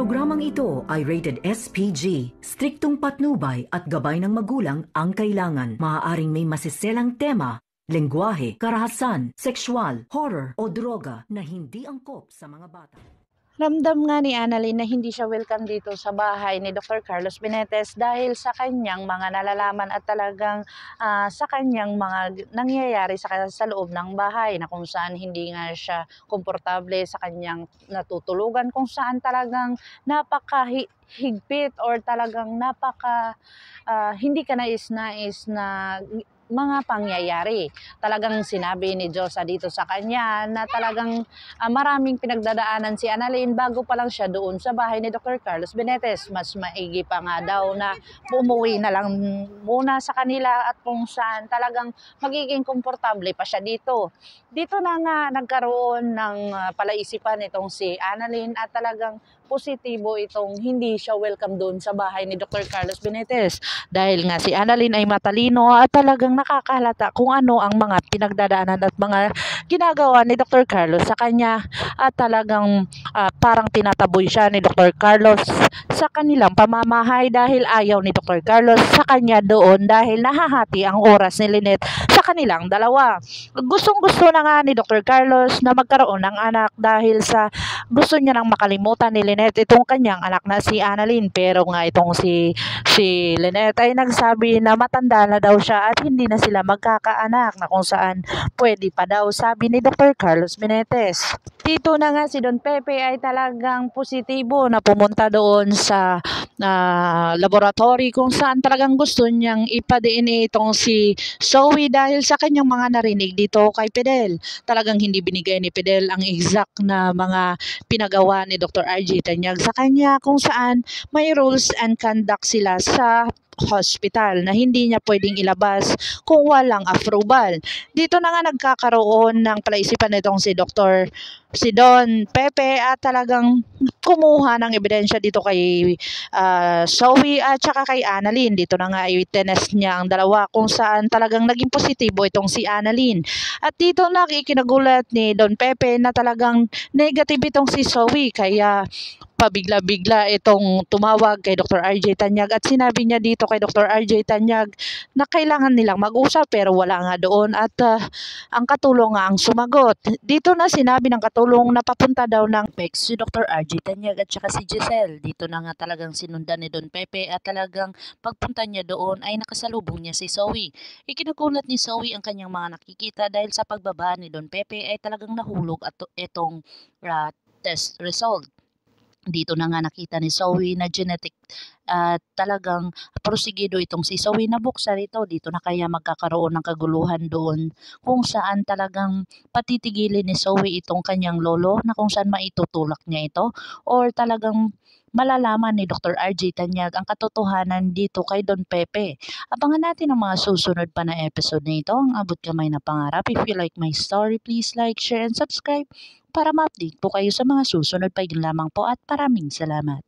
Programang ito ay rated SPG. Striktong patnubay at gabay ng magulang ang kailangan. Maaaring may masiselang tema, lengguwahe, karahasan, sexual, horror o droga na hindi angkop sa mga bata. Ramdam nga ni Annalyn na hindi siya welcome dito sa bahay ni Dr. Carlos Benitez dahil sa kanyang mga nalalaman at talagang sa kanyang mga nangyayari sa loob ng bahay na kung saan hindi nga siya komportable sa kanyang natutulugan, kung saan talagang napakahigpit or talagang hindi ka nais-nais na mga pangyayari. Talagang sinabi ni Diyosa dito sa kanya na talagang maraming pinagdadaanan si Annalyn bago pa lang siya doon sa bahay ni Dr. Carlos Benitez. Mas maigi pa nga daw na umuwi na lang muna sa kanila at kung saan talagang magiging komportable pa siya dito. Dito na nga nagkaroon ng palaisipan itong si Annalyn at talagang positibo itong hindi siya welcome doon sa bahay ni Dr. Carlos Benitez. Dahil nga si Annalyn ay matalino at talagang nakakahalata kung ano ang mga pinagdadaanan at mga ginagawa ni Dr. Carlos sa kanya at talagang parang tinataboy siya ni Dr. Carlos sa kanilang pamamahay dahil ayaw ni Dr. Carlos sa kanya doon dahil nahahati ang oras ni Lynette sa kanilang dalawa. Gustong-gusto na nga ni Dr. Carlos na magkaroon ng anak dahil sa gusto niya nang makalimutan ni Lynette itong kanyang anak na si Annalyn, pero nga itong si Lynette ay nagsabi na matanda na daw siya at hindi na sila magkakaanak na kung saan pwede pa daw, sabi ni Dr. Carlos Benitez. Dito na nga si Don Pepe ay talagang positibo na pumunta doon sa laboratory kung saan talagang gusto niyang ipa-DNA itong si Zoe dahil sa kanyang mga narinig dito kay Fidel. Talagang hindi binigay ni Fidel ang exact na mga pinagawa ni Dr. RJ Tanyag sa kanya kung saan may rules and conduct sila sa hospital na hindi niya pwedeng ilabas kung walang approval. Dito na nga nagkakaroon ng palaisipan nitong si Don Pepe at talagang kumuha ng ebidensya dito kay Zoe at saka kay Annalyn. Dito na nga i-test niya ang dalawa kung saan talagang naging positibo itong si Annalyn. At dito na ikinagulat ni Don Pepe na talagang negative itong si Zoe kaya pabigla-bigla itong tumawag kay Dr. RJ Tanyag at sinabi niya dito kay Dr. RJ Tanyag na kailangan nilang mag-usap pero wala nga doon at ang katulong nga ang sumagot. Dito na sinabi ng katulong na papunta daw ng PEX si Dr. RJ Tanyag at saka si Giselle. Dito na nga talagang sinundan ni Don Pepe at talagang pagpunta niya doon ay nakasalubong niya si Zoe. Ikinagulat ni Zoe ang kanyang mga nakikita dahil sa pagbaba ni Don Pepe ay talagang nahulog at itong test result. Dito na nga nakita ni Zoe na genetic talagang prosigido itong si Zoe na buksan ito. Dito na kaya magkakaroon ng kaguluhan doon kung saan talagang patitigilin ni Zoe itong kanyang lolo na kung saan maitutulak niya ito or talagang malalaman ni Dr. RJ Tanyag ang katotohanan dito kay Don Pepe. Abangan natin ang mga susunod pa na episode na ito, ang abot kamay na pangarap. If you like my story, please like, share, and subscribe para ma-update po kayo sa mga susunod pa. Yun lamang po at maraming salamat.